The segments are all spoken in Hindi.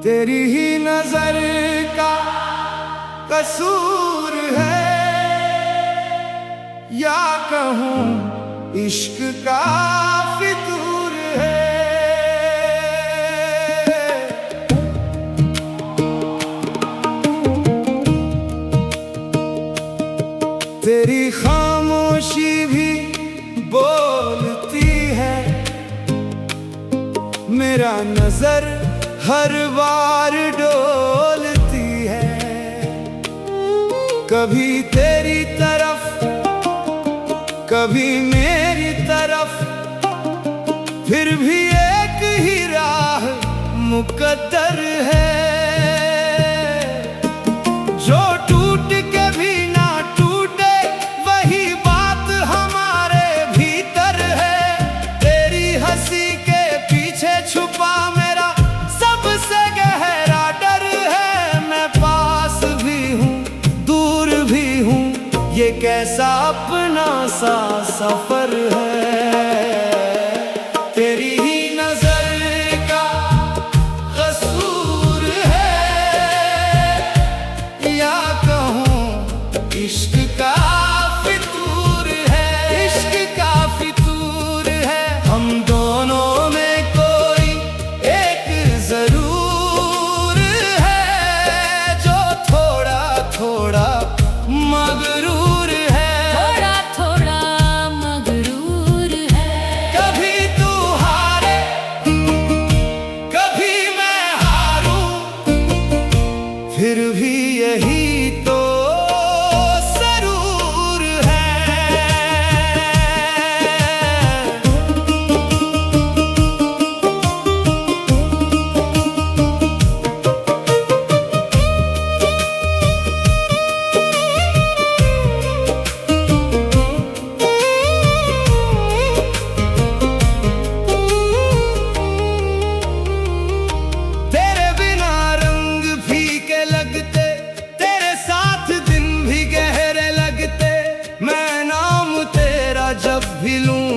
तेरी ही नजर का कसूर है या कहूँ इश्क का फितूर है। तेरी खामोशी भी बोलती है, मेरा नजर हर बार डोलती है। कभी तेरी तरफ कभी मेरी तरफ, फिर भी एक ही राह मुकद्दर है। जो टूट के भी ना टूटे वही बात हमारे भीतर है। तेरी हंसी के पीछे छुपा मेरा सबसे गहरा डर है। मैं पास भी हूँ दूर भी हूँ, ये कैसा अपना सा सफर है। तेरी ही नजर का कसूर है या कहूँ इश्क का फितूर है। इश्क का फितूर है। हम दोनों में कोई एक जरूर है जो थोड़ा थोड़ा मगरूर है। थोड़ा थोड़ा मगरूर है। कभी तू हारे कभी मैं हारूं, फिर भी यही तो सरूर है। तेरे बिना रंग फीके लगते, तेरे साथ दिन भी गहरे लगते। मैं नाम तेरा जब भी लूं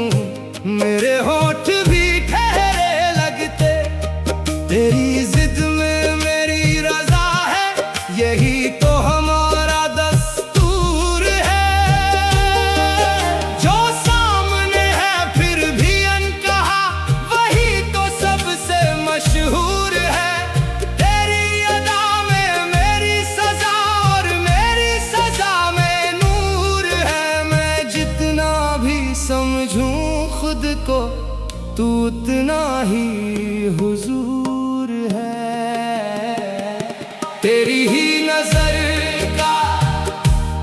मेरे होठ भी ठहरे लगते। तेरी जिद में मेरी रजा है, यही तो हमारा दस्तूर है। जो सामने है फिर भी अनकहा, वही तो सबसे मशहूर है। तेरी अदा में मेरी सजा और मेरी सजा में नूर है। मैं जितना भी समझूं खुद को, तू उतना ही हुजूर है। तेरी ही नजर का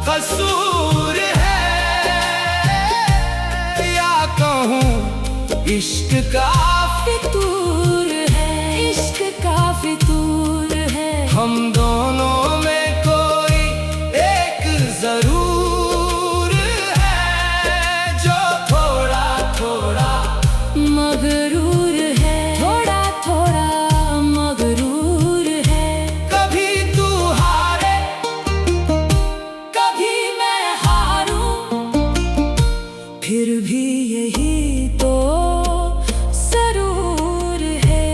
कसूर है या कहूँ इश्क का फितूर है। इश्क का फितूर है। हम दोनों में कोई एक जरूर है जो थोड़ा थोड़ा मगरूर है। थोड़ा थोड़ा मगरूर है। कभी तू हारे कभी मैं हारूं, फिर भी यही तो सरूर है।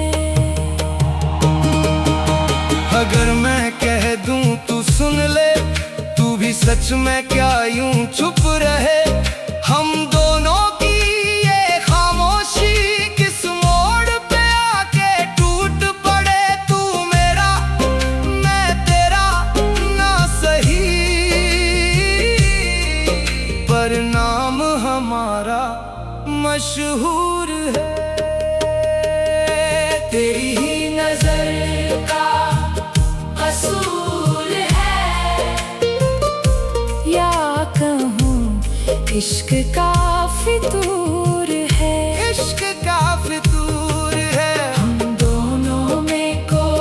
अगर मैं कह दूं तू सुन ले, तू भी सच में क्या यूं चुप रहे। हम दोनों की ये खामोशी किस मोड़ पे आके टूट पड़े। तू मेरा मैं तेरा ना सही, पर नाम हमारा मशहूर है। तेरी ही नजर का कसूर है या कहूँ इश्क का फितूर है। इश्क का फितूर है। हम दोनों में कोई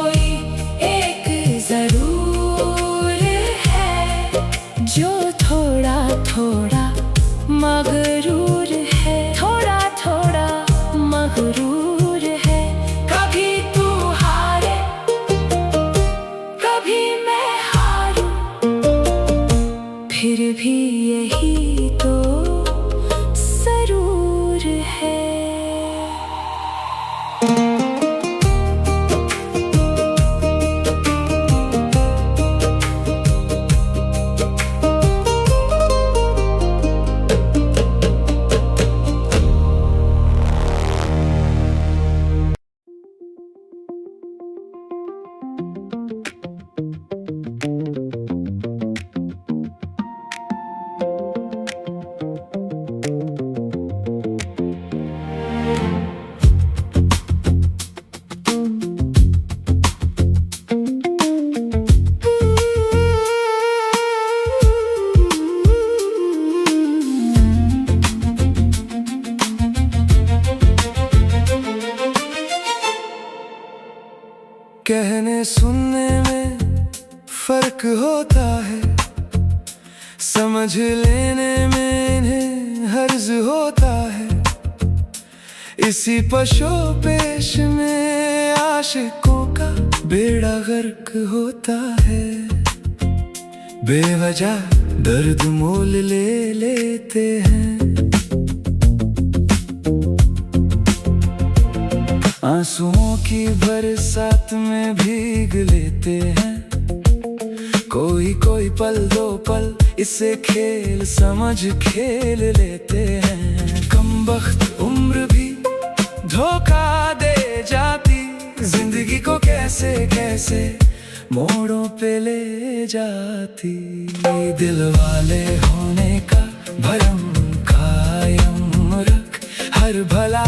कहने सुनने में फर्क होता है, समझ लेने में इन्हें हर्ज होता है। इसी पशोपेश में आशिकों का बेड़ा गर्क होता है। बेवजह दर्द मोल ले लेते हैं, आंसुओं की बरसात में भीग लेते हैं। कोई कोई पल दो पल इसे खेल समझ खेल लेते हैं। कमबख्त उम्र भी धोखा दे जाती, जिंदगी को कैसे कैसे मोड़ों पे ले जाती। दिल वाले होने का भरम कायम रख, हर भला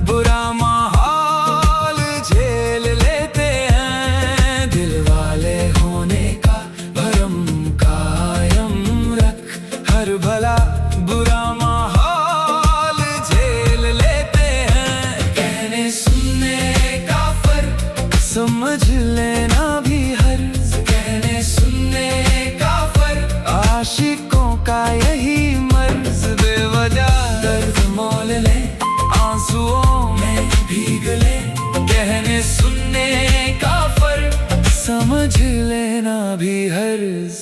बुरा माहौल झेल लेते हैं। दिल वाले होने का भरम कायम रख, हर भला बुरा माहौल झेल लेते हैं। कहने सुनने का फर्क समझ लेना भी हर्ज, कहने सुनने का फर्क आशिकों का यही मर्ज। बेवजह दर्द मोल ले, आंसुओं में भीग ले, कहने सुनने का फर्क समझ लेना भी हर्ज।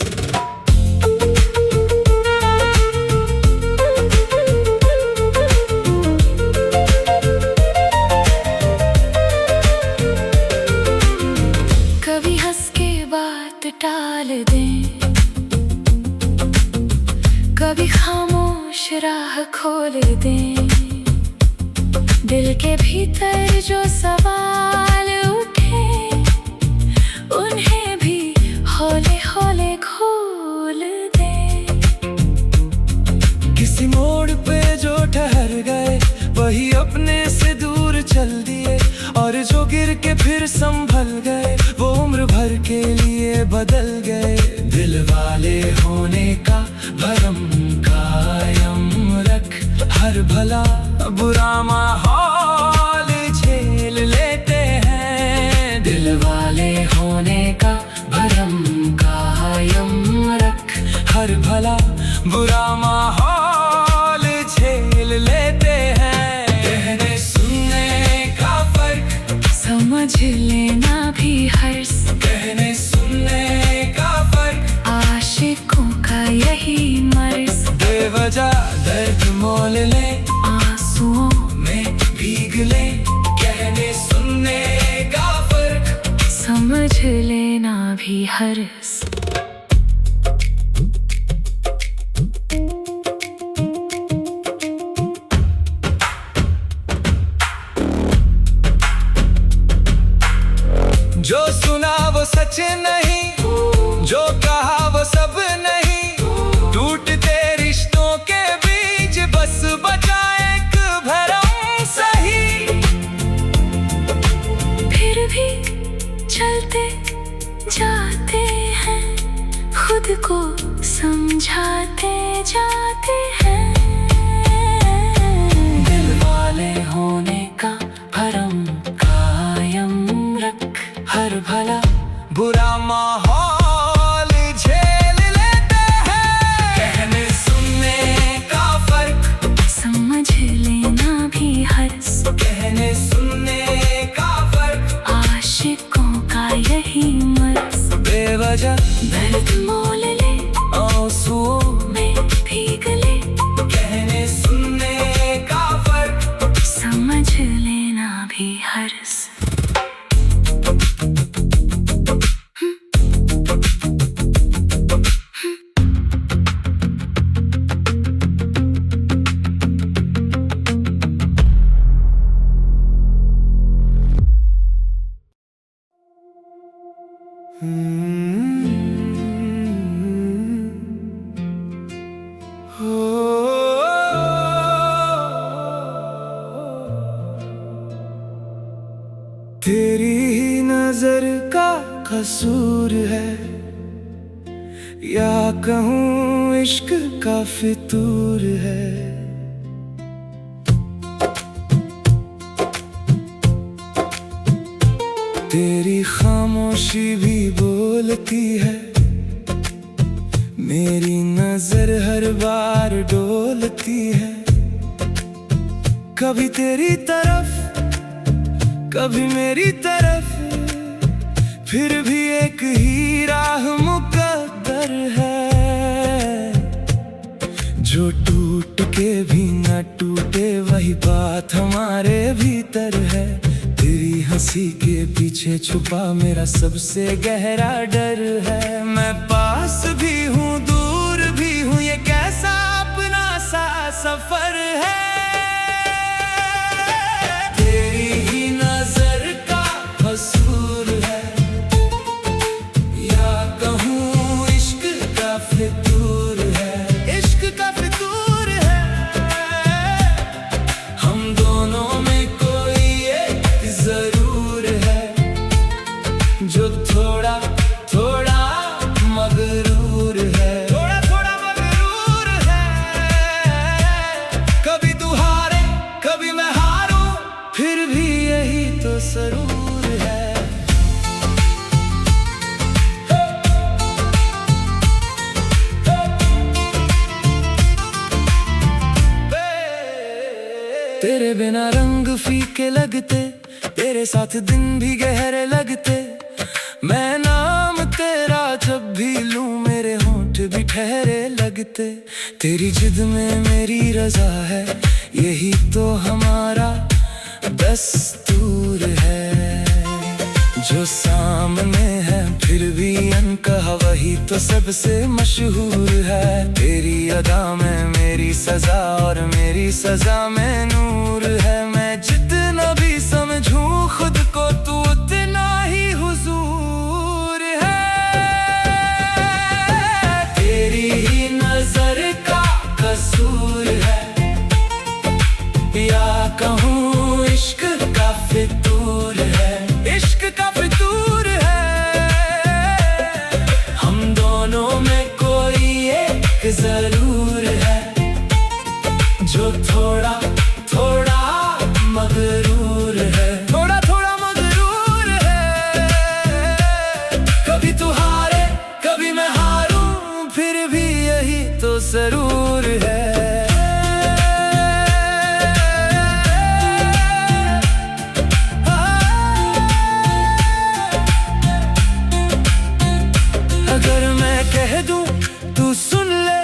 कभी हंस के बात टाल दें, कभी खामोश राह खोल दें। दिल के भीतर जो सवाल उठे, उन्हें भी हौले हौले खोल दे। किसी मोड़ पे जो ठहर गए, वही अपने से दूर चल दिए। और जो गिर के फिर संभल गए, वो उम्र भर के लिए बदल गए। दिल वाले होने का भरम कायम रख, हर भला बुरा माहौल झेल लेते हैं। दिल वाले होने का भरम कायम रख, हर भला बुरा माहौल झेल लेते हैं। कहने सुनने का फर्क समझ लेना भी हर्ज, कहने सुनने का फर्क आशिकों का यही मर्ज। बेवजह दर्द मोल ले, आंसुओं में भीग ले, कहने सुनने का फर्क समझ लेना भी हर्ज। जो सुना वो सच नहीं, जो कहा वो सब नहीं। टूटते रिश्तों के बीच बस बचा एक भरम सही। फिर भी चलते जाते हैं, खुद को समझाते जाते हैं। दिल वाले होने का भरम कायम रख, हर भला बुरा माहौल झेल लेते हैं। कहने सुनने का फर्क समझ लेना भी हर्ज, कहने सुनने का फर्क आशिकों का यही मर्ज। बेवजह दर्द मोल ले, आंसुओं में भीग ले, कहने सुनने का फर्क समझ लेना भी हर्ज। तेरी ही नजर का कसूर है, या कहूँ इश्क का फितूर है। तेरी खामोशी भी बोलती है, मेरी नजर हर बार डोलती है। कभी तेरी तरफ कभी मेरी तरफ, फिर भी एक ही राह मुकद्दर है। जो टूट के भी न टूटे वही बात हमारे भीतर है। तेरी हंसी के पीछे छुपा मेरा सबसे गहरा डर है। मैं पास भी हूँ दूर भी हूँ, ये कैसा अपना सा सफर है। तेरी ही नजर का कसूर है, या कहूँ इश्क का फितूर है। इश्क का फितूर है, हम दोनों में कोई एक जरूर है, जो थोड़ा थोड़ा मगरूर है। थोड़ा थोड़ा मगरूर है। कभी तू हारे कभी मैं हारूं, फिर भी यही तो सरूर है। तेरे बिना रंग फीके लगते, तेरे साथ दिन भी गहरे लगते। मैं नाम तेरा जब भी लूं, मेरे होंठ भी ठहरे लगते। तेरी जिद में मेरी रजा है, यही तो हमारा दस्तूर है। जो सामने है फिर भी अनकहा, वही तो सबसे मशहूर है। तेरी अदा में मेरी सजा और मेरी सजा में नूर है। मैं जितना भी समझूं खुद को, तू उतना ही हुजूर है। तेरी ही नजर का कसूर है, या कहूँ इश्क का फितूर है। इश्क का फितूर है, हम दोनों में कोई एक जरूर है, जो थोड़ा थोड़ा मगरूर है। थोड़ा थोड़ा मगरूर है। कभी तू हारे कभी मैं हारूं, फिर भी यही तो जरूर है। अगर मैं कह दूं तू सुन ले,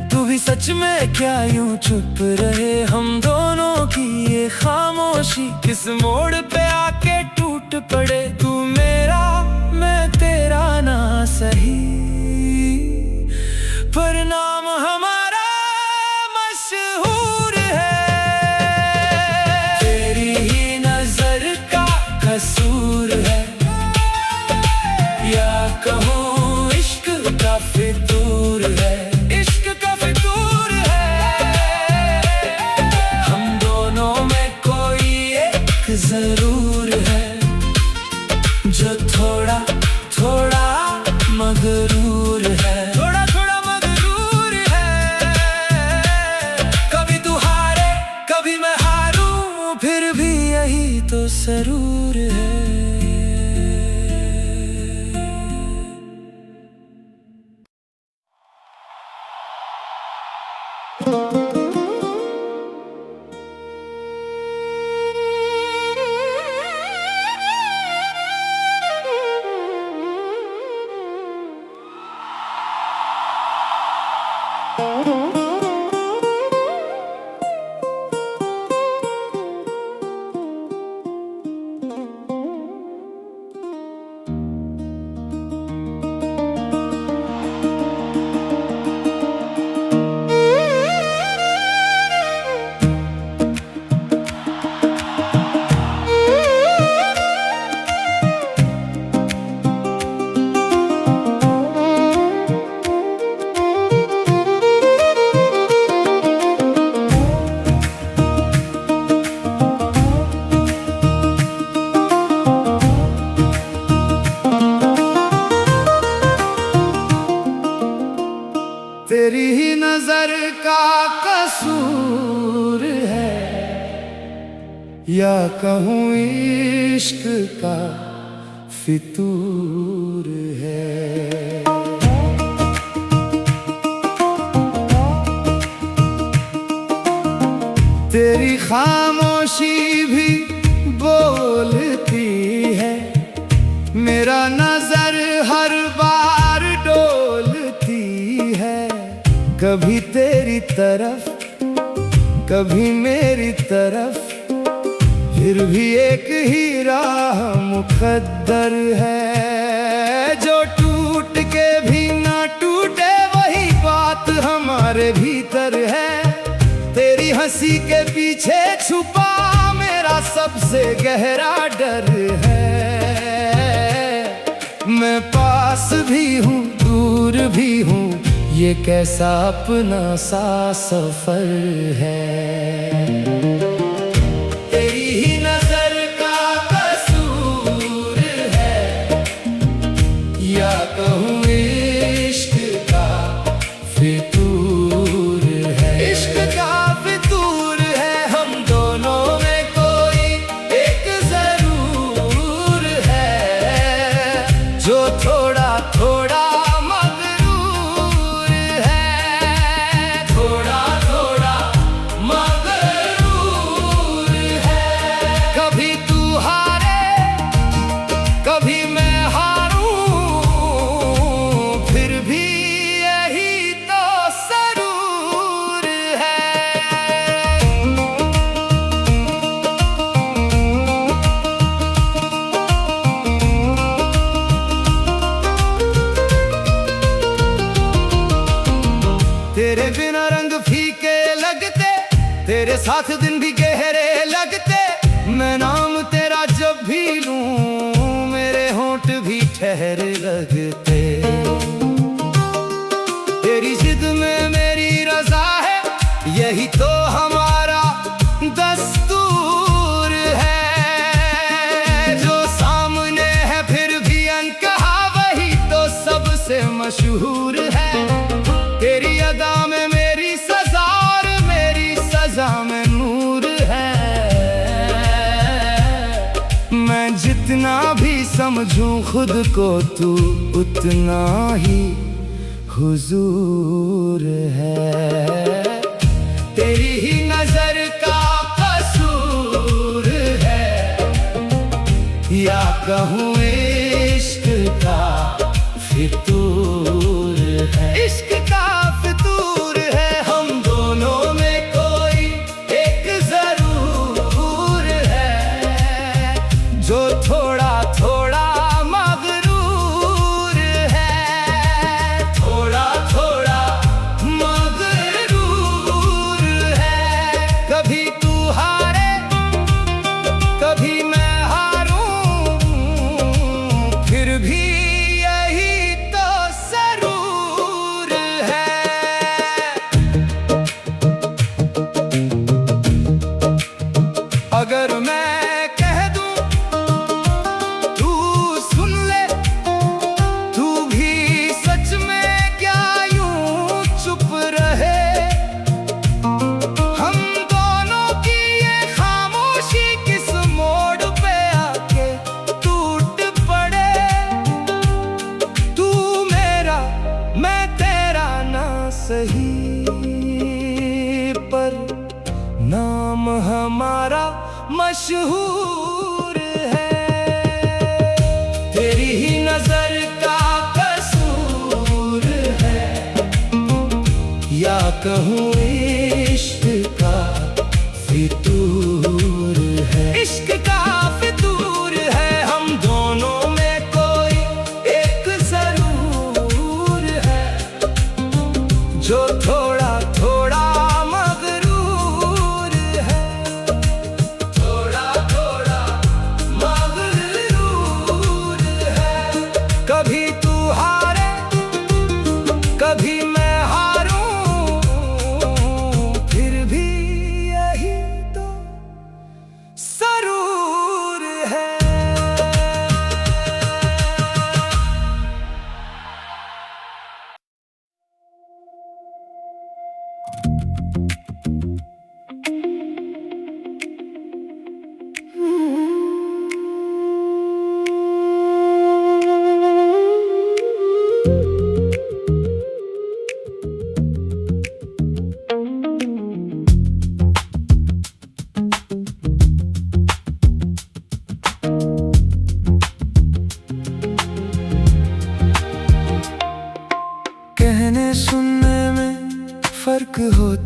तू भी सच में क्या यूं चुप रहे। हम दोनों की ये खामोशी किस मोड़ पे आके टूट पड़े। तू मेरा मैं तेरा ना सही, पर नाम हमारा मशहूर है। तेरी ही नजर का कसूर है, या कहूँ इश्क का फितूर है। इश्क का फितूर है, हम दोनों में कोई एक जरूर है, जो थोड़ा थोड़ा मगरूर है। थोड़ा थोड़ा मगरूर है। कभी तू हारे कभी मैं हारूं, फिर भी यही तो सरूर है। तेरी ही नजर का कसूर है, या कहूँ इश्क का फितूर है। तेरी खामोशी भी बोलती है, मेरा नजर हर बार डोलती है। कभी तेरी तरफ कभी मेरी तरफ, फिर भी एक ही राह मुकद्दर है। जो टूट के भी ना टूटे वही बात हमारे भीतर है। तेरी हंसी के पीछे छुपा मेरा सबसे गहरा डर है। मैं पास भी हूँ दूर भी हूँ, ये कैसा अपना सा सफर है। तेरी ही नजर का कसूर है, या कहूँ इश्क का फितूर है। इश्क का फितूर है, हम दोनों में कोई एक जरूर है। जो थोड़ा थोड़ा तेरे बिना रंग फीके लगते, तेरे साथ दिन भी गहरे लगते। मैं नाम तेरा जब भी लूं मेरे होंठ भी ठहरे लगते। तेरी जिद में मेरी रजा है, यही तो हमारा दस्तूर है। जो सामने है फिर भी अनकहा, वही तो सबसे मशहूर है। तेरी अदा में मेरी सजा और मेरी सजा में नूर है। मैं जितना भी समझूं खुद को तू उतना ही हुजूर है। तेरी ही नजर का कसूर है, या कहूँ इश्क का फितूर है। इश्क का फितूर है, हम दोनों में कोई एक जरूर है। जो थोड़ा थोड़ा मगरूर है, थोड़ा थोड़ा मगरूर है। कभी तू हारे कभी मैं हारूं, फिर भी अगर मैं कह दूं तू सुन ले, तू भी सच में क्या यूं चुप रहे। हम दोनों की ये खामोशी किस मोड़ पे आके टूट पड़े। तू मेरा मैं तेरा ना सही, पर नाम हमारा मशहूर है। तेरी ही नजर का कसूर है, या कहूँ इश्क का फितूर है। इश्क का फितूर है, हम दोनों में कोई एक जरूर है। जो थोड़ा थोड़ा कभी तू हारे कभी मैं हारूं,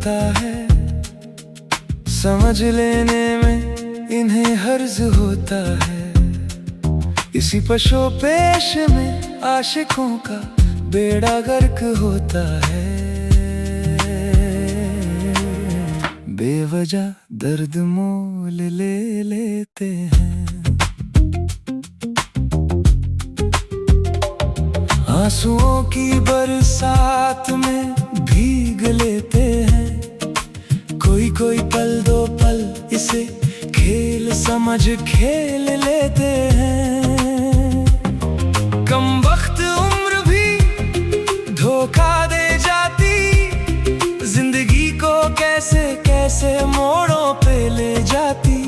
होता है, समझ लेने में इन्हें हर्ज होता है। इसी पशोपेश में आशिकों का बेड़ा गर्क होता है। बेवजह दर्द मोल ले लेते हैं, आंसुओं की बरसात में भीग लेते हैं। कोई कोई पल दो पल इसे खेल समझ खेल लेते हैं। कम वक्त उम्र भी धोखा दे जाती, जिंदगी को कैसे कैसे मोड़ों पे ले जाती।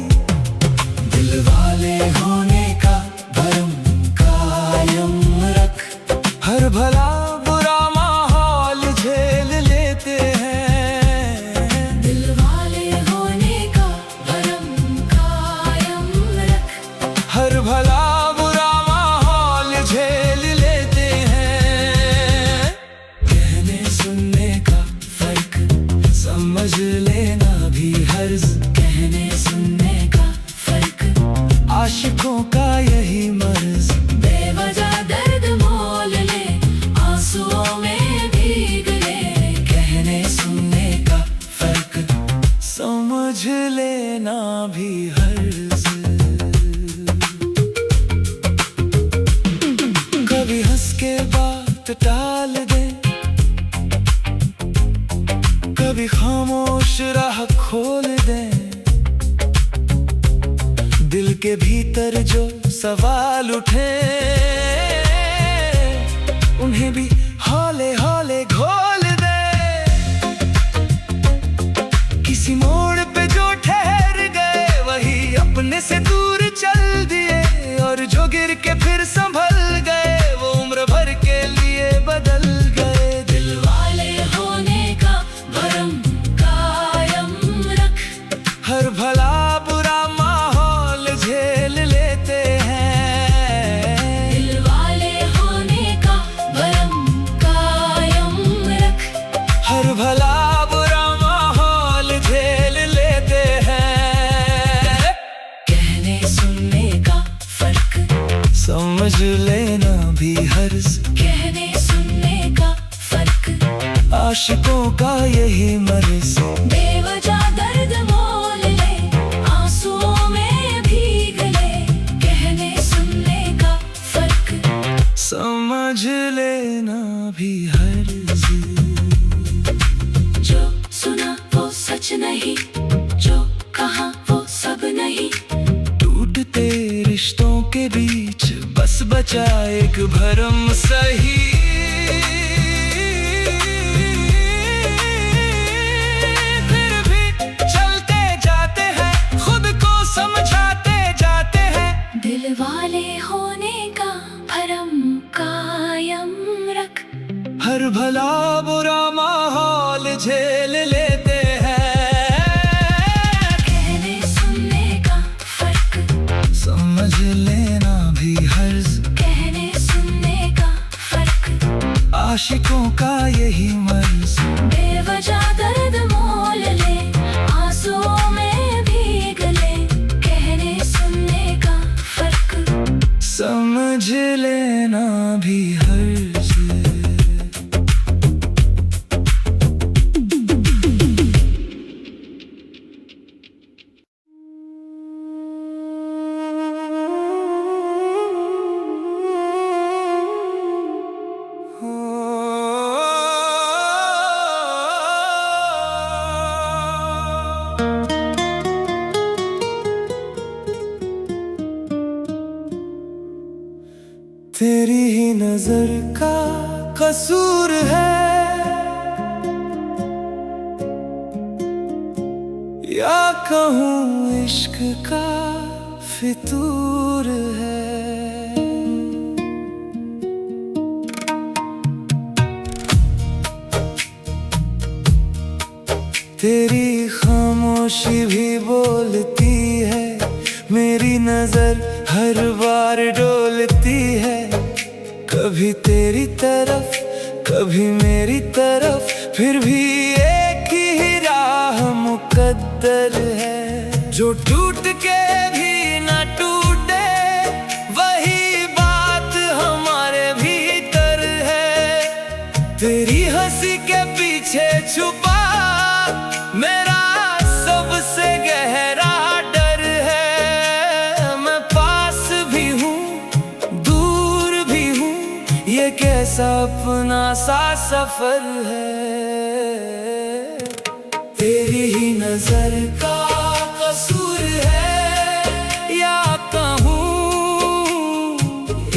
दिल वाले होने का भरम कायम रख, हर भला बुरा माहौल झेल लेते हैं। दिल वाले होने का भरम कायम रख, हर भला बुरा माहौल झेल लेते हैं। कहने सुनने का फर्क समझ लेना भी हर्ज, कहने सुनने का फर्क आशिकों का यही मर्ज। बेवजह दर्द मोल ले, आंसुओं में भीग ले, कहने सुनने का फर्क समझ लेना भी हर्ज। कभी हंस के बात टाल दे, कभी खामोश राह खोल दे। दिल के भीतर जो सवाल उठे, उन्हें भी हौले हौले घोल दे। किसी मोड़ पे जो ठहर गए, वही अपने से दूर चल दिए। और जो गिर के फिर संभल गए, वो उम्र भर के लिए बदल गए। दिल वाले होने का भरम कायम रख, हर भला बुरा माहौल झेल लेते हैं। दिल वाले होने का भरम कायम रख, हर भला बुरा माहौल झेल लेते हैं। कहने सुनने का फर्क समझ लेना भी हर्ज, कहने सुनने का फर्क आशिकों का यही मर्ज। बेवजह दर्द मोल ले, आंसुओं में भीग ले, कहने सुनने का फर्क समझ लेना भी हर्ज। जो सुना वो सच नहीं, जो कहा वो सब नहीं। टूटते रिश्तों के बीच बस बचा एक भरम सही। फिर भी चलते जाते हैं, खुद को समझाते जाते हैं। दिल वाले होने का भरम कायम रख, हर भला बुरा माहौल झेल लेते हैं। कहने सुनने का फर्क समझ लेना भी हर्ज, कहने सुनने का फर्क आशिकों का यही मर्ज। बेवजह दर्द मोल ले, आंसुओं में भीग ले, कहने सुनने का फर्क समझ लेना भी हर्ज। तेरी ही नजर का कसूर है, या कहूँ इश्क का फितूर है। तेरी खामोशी भी बोलती है, मेरी नजर हर बार डोलती है। कभी तेरी तरफ कभी मेरी तरफ, फिर भी एक ही राह मुकद्दर है। जो टूट के भी न टूटे वही बात हमारे भीतर है। तेरी हंसी के पीछे छुपा मेरा सबसे गहरा डर है। मैं पास भी हूँ दूर भी हूँ, ये कैसा अपना सा सफर है। तेरी ही नजर का कसूर है या कहूँ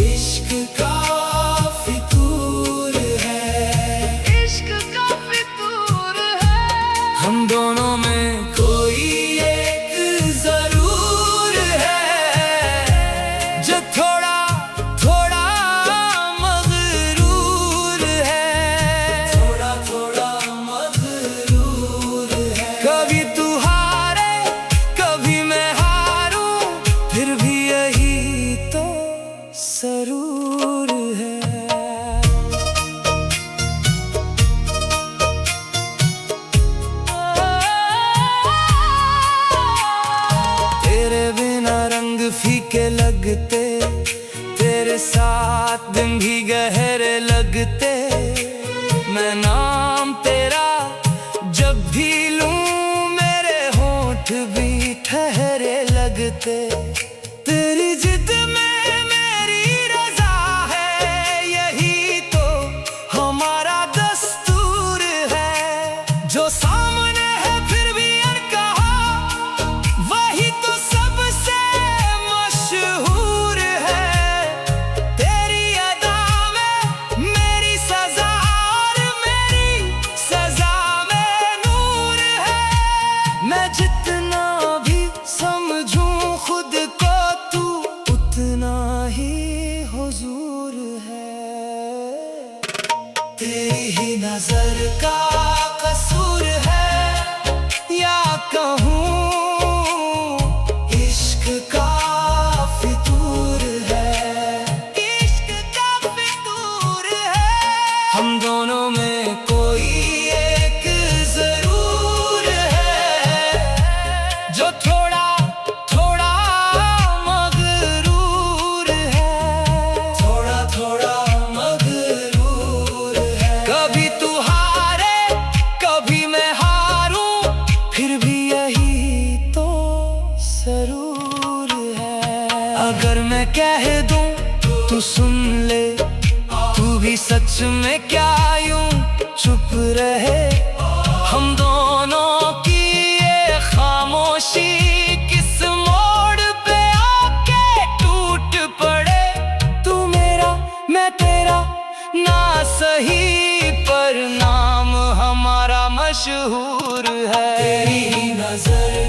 इश्क का फितूर है। इश्क का फितूर है। हम दोनों में कोई एक जरूर है जो थोड़ा थोड़ा मगरूर है। थोड़ा थोड़ा मगरूर है। कभी तू हारे कभी मैं हारूं, फिर भी यही तो सरूर है। तेरे बिना रंग फीके लगते, तेरे साथ दिन भी गहरे लगते। मैं नाम तेरा जब भी लूं मेरे होंठ भी ठहरे लगते। तेरी जिद में मेरी रजा है, यही तो हमारा दस्तूर है। जो सामने है फिर भी अनकहा, वही तो सबसे मशहूर है। तेरी अदा में मेरी सजा और मेरी सजा में नूर है। मैं जितना भी समझूं खुद को, तू उतना ही हुजूर है। तेरी ही नजर का कसूर है या कहूँ इश्क का फितूर है। इश्क का फितूर है। हम दोनों में कोई एक जरूर है जो थोड़ा थोड़ा मगरूर है। थोड़ा थोड़ा मगरूर है। कभी तू हारे कभी मैं हारूं, फिर भी यही तो सरूर है। अगर मैं कह दूं तू सुन ले, तू भी सच में क्या यूं चुप रहे। हम दोनों की ये खामोशी किस मोड़ पे आके टूट पड़े। तू मेरा मैं तेरा ना सही पर नाम हमारा मशहूर है। तेरी नजर